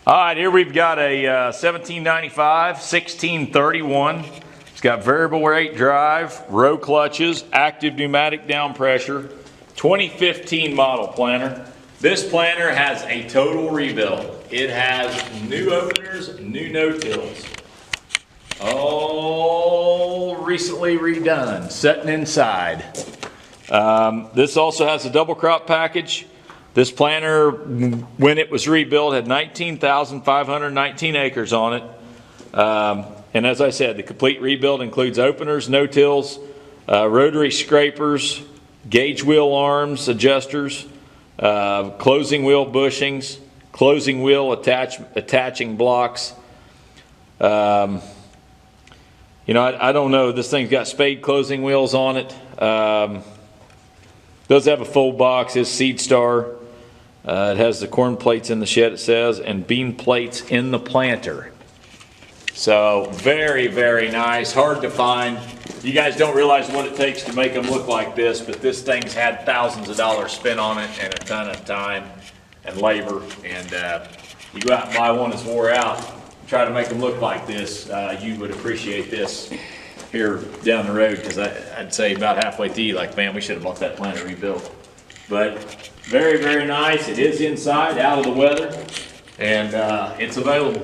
All right, here we've got a 1795 1631. It's got variable rate drive, row clutches, active pneumatic down pressure, 2015 model planter. This planter has a total rebuild. It has new openers, new no-tills. All recently redone, setting inside. This also has a double crop package. This planter, when it was rebuilt, had 19,519 acres on it. And as I said, the complete rebuild includes openers, no-tills, rotary scrapers, gauge wheel arms, adjusters, closing wheel bushings, closing wheel attaching blocks. You know, I don't know. This thing's got Spade closing wheels on it. Does have a full box. Is Seed Star. It has the corn plates in the shed, it says, and bean plates in the planter. So very, very nice. Hard to find. You guys don't realize what it takes to make them look like this, but this thing's had thousands of dollars spent on it and a ton of time and labor. And you go out and buy one that's wore out, try to make them look like this, you would appreciate this here down the road, because I'd say about halfway through, like, man, we should have bought that planter rebuilt. But very, very nice. It is inside, out of the weather, and it's available.